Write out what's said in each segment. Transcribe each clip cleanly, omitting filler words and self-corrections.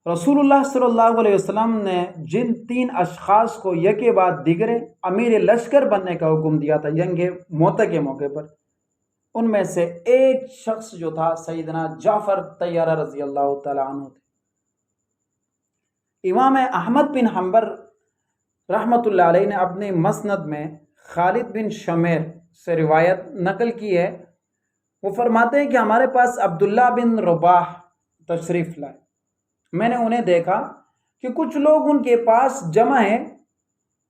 رسول اللہ صلی اللہ علیہ وسلم نے جن 3 اشخاص کو یکے بعد دیگرے امیر لشکر بننے کا حکم دیا تھا جنگ موتہ کے موقع پر، ان میں سے ایک شخص جو تھا سیدنا جعفر طیارہ رضی اللہ تعالیٰ عنہ تھے۔ امام احمد بن حنبل رحمۃ اللہ علیہ نے اپنی مسند میں خالد بن شمیر سے روایت نقل کی ہے۔ وہ فرماتے ہیں کہ ہمارے پاس عبداللہ بن رباح تشریف لائے، میں نے انہیں دیکھا کہ کچھ لوگ ان کے پاس جمع ہیں۔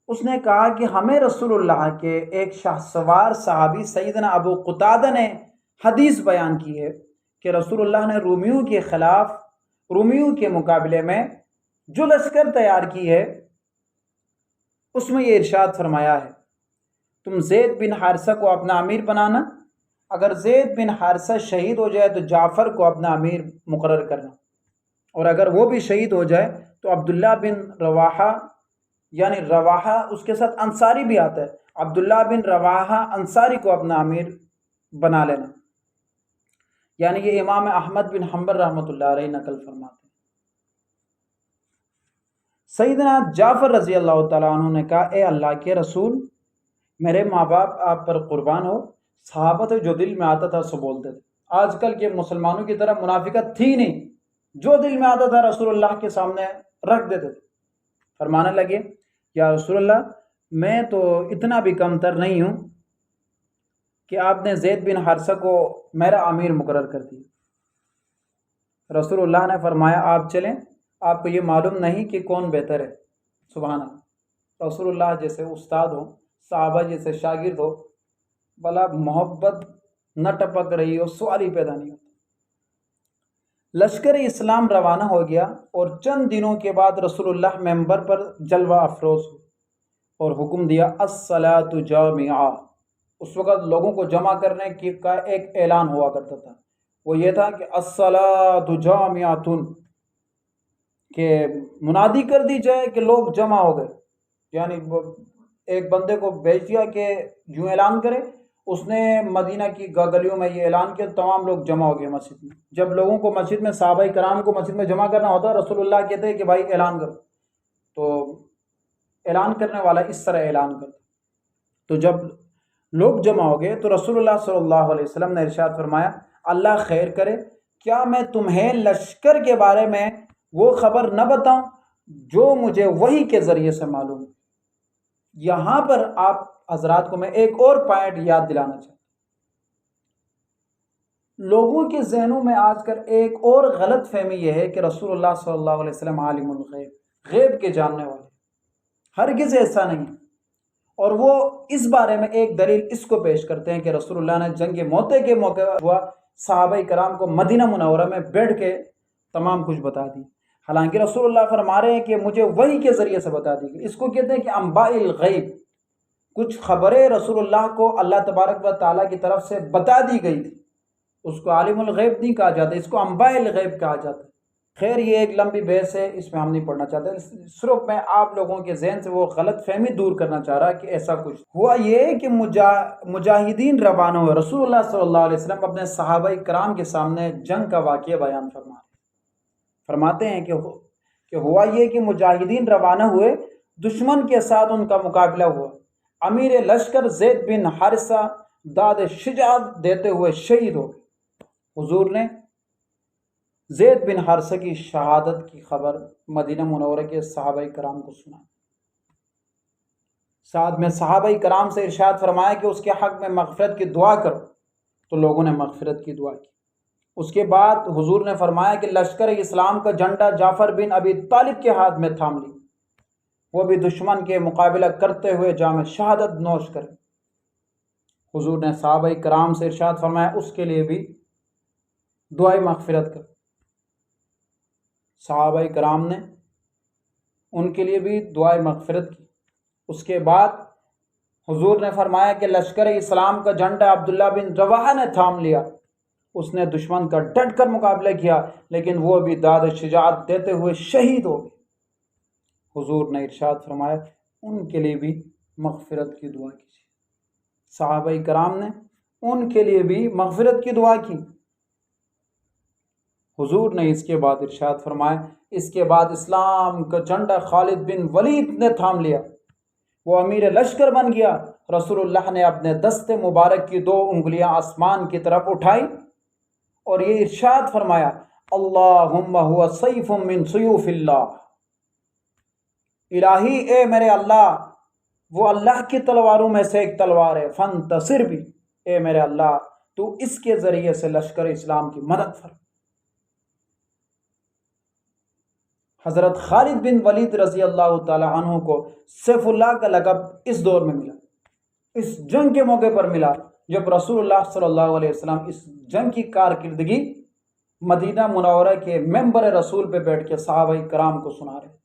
اس نے کہا کہ ہمیں رسول اللہ کے ایک شاہ سوار صحابی سیدنا ابو قتادہ نے حدیث بیان کی ہے کہ رسول اللہ نے رومیوں کے مقابلے میں جو لشکر تیار کی ہے اس میں یہ ارشاد فرمایا ہے، تم زید بن حارثہ کو اپنا امیر بنانا، اگر زید بن حارثہ شہید ہو جائے تو جعفر کو اپنا امیر مقرر کرنا، اور اگر وہ بھی شہید ہو جائے تو عبداللہ بن رواحہ، یعنی رواحہ اس کے ساتھ انصاری بھی آتا ہے، عبداللہ بن رواحہ انصاری کو اپنا امیر بنا لینا۔ یعنی یہ امام احمد بن حنبل رحمۃ اللہ علیہ نقل فرماتے ہیں۔ سیدنا جعفر رضی اللہ تعالیٰ عنہ نے کہا، اے اللہ کے رسول، میرے ماں باپ آپ پر قربان ہو، صحابہ تو جو دل میں آتا تھا سو بولتے تھے، آج کل کے مسلمانوں کی طرح منافقت تھی نہیں، جو دل میں آتا تھا رسول اللہ کے سامنے رکھ دیتے تھے۔ فرمانے لگے، یا رسول اللہ، میں تو اتنا بھی کم تر نہیں ہوں کہ آپ نے زید بن حارثہ کو میرا امیر مقرر کر دیا۔ رسول اللہ نے فرمایا، آپ چلیں، آپ کو یہ معلوم نہیں کہ کون بہتر ہے۔ سبحان اللہ، رسول اللہ جیسے استاد ہو، صحابہ جیسے شاگرد ہو، بلا محبت نہ ٹپک رہی ہو، سوال ہی پیدا نہیں ہوتا۔ لشکر اسلام روانہ ہو گیا اور چند دنوں کے بعد رسول اللہ منبر پر جلوہ افروز ہوئے اور حکم دیا، الصلاۃ جامعہ۔ اس وقت لوگوں کو جمع کرنے کا ایک اعلان ہوا کرتا تھا، وہ یہ تھا کہ الصلاۃ جامعۃ، کہ منادی کر دی جائے کہ لوگ جمع ہو گئے، یعنی ایک بندے کو بھیج دیا کہ یوں اعلان کرے، اس نے مدینہ کی گلیوں میں یہ اعلان کیا، تمام لوگ جمع ہو گئے مسجد میں۔ جب لوگوں کو مسجد میں، صحابہ کرام کو مسجد میں جمع کرنا ہوتا، رسول اللہ کہتے ہیں کہ بھائی اعلان کرو، تو اعلان کرنے والا اس طرح اعلان کرتا۔ تو جب لوگ جمع ہو گئے تو رسول اللہ صلی اللہ علیہ وسلم نے ارشاد فرمایا، اللہ خیر کرے، کیا میں تمہیں لشکر کے بارے میں وہ خبر نہ بتاؤں جو مجھے وحی کے ذریعے سے معلوم ہے۔ یہاں پر آپ حضرات کو میں ایک اور پوائنٹ یاد دلانا چاہتا ہوں۔ لوگوں کے ذہنوں میں آج کل ایک اور غلط فہمی یہ ہے کہ رسول اللہ صلی اللہ علیہ وسلم عالم الغیب، غیب کے جاننے والے، ہرگز ایسا نہیں۔ اور وہ اس بارے میں ایک دلیل اس کو پیش کرتے ہیں کہ رسول اللہ نے جنگ موتہ کے موقع ہوا، صحابہ کرام کو مدینہ منورہ میں بیٹھ کے تمام کچھ بتا دی، حالانکہ رسول اللہ فرما رہے ہیں کہ مجھے وحی کے ذریعے سے بتا دی گئی۔ اس کو کہتے ہیں کہ انباء الغیب، کچھ خبریں رسول اللہ کو اللہ تبارک و تعالیٰ کی طرف سے بتا دی گئی تھی، اس کو عالم الغیب نہیں کہا جاتا، اس کو انباء الغیب کہا جاتا ہے۔ خیر، یہ ایک لمبی بحث ہے، اس میں ہم نہیں پڑھنا چاہتے، صرف میں آپ لوگوں کے ذہن سے وہ غلط فہمی دور کرنا چاہ رہا کہ ایسا کچھ ہوا۔ یہ کہ مجاہدین روانہ ہوئے، رسول اللہ صلی اللہ علیہ وسلم اپنے صحابہ کرام کے سامنے جنگ کا واقعہ بیان فرماتے ہیں کہ ہوا یہ کہ مجاہدین روانہ ہوئے، دشمن کے ساتھ ان کا مقابلہ ہوا، امیر لشکر زید بن حارثہ داد شجاعت دیتے ہوئے شہید ہو گئے۔ حضور نے زید بن حارثہ کی شہادت کی خبر مدینہ منورہ کے صحابہ کرام کو سنا، ساتھ میں صحابہ کرام سے ارشاد فرمایا کہ اس کے حق میں مغفرت کی دعا کرو، تو لوگوں نے مغفرت کی دعا کی۔ اس کے بعد حضور نے فرمایا کہ لشکر اسلام کا جھنڈا جعفر بن ابی طالب کے ہاتھ میں تھام لی، وہ بھی دشمن کے مقابلہ کرتے ہوئے جام شہادت نوش کرے۔ حضور نے صحابہ کرام سے ارشاد فرمایا اس کے لیے بھی دعائے مغفرت کر۔ صحابہ کرام نے ان کے لیے بھی دعائے مغفرت کی۔ اس کے بعد حضور نے فرمایا کہ لشکر اسلام کا جھنڈا عبداللہ بن رواحہ نے تھام لیا، اس نے دشمن کا ڈٹ کر مقابلہ کیا، لیکن وہ بھی داد شجاعت دیتے ہوئے شہید ہو گئے۔ حضور نے ارشاد فرمایا ان کے لیے بھی مغفرت کی دعا کیجیے۔ صحابہ کرام نے ان کے لیے بھی مغفرت کی دعا کی۔ حضور نے اس کے بعد ارشاد فرمایا، اس کے بعد اسلام کا جھنڈا خالد بن ولید نے تھام لیا، وہ امیر لشکر بن گیا۔ رسول اللہ نے اپنے دست مبارک کی 2 انگلیاں آسمان کی طرف اٹھائی اور یہ ارشاد فرمایا، اللہم ہوا سیف من سیوف اللہ، الہی اے میرے اللہ، وہ اللہ کی تلواروں میں سے ایک تلوار ہے، فانتصر بھی، اے میرے اللہ تو اس کے ذریعے سے لشکر اسلام کی مدد فرما۔ حضرت خالد بن ولید رضی اللہ تعالی عنہ کو سیف اللہ کا لقب اس دور میں ملا، اس جنگ کے موقع پر ملا جب رسول اللہ صلی اللہ علیہ وسلم اس جنگ کی کارکردگی مدینہ منورہ کے ممبر رسول پہ بیٹھ کے صحابہ کرام کو سنا رہے۔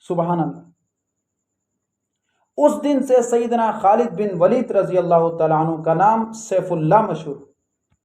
سبحان اللہ۔ اس دن سے سیدنا خالد بن ولید رضی اللہ تعالیٰ عنہ کا نام سیف اللہ مشہور۔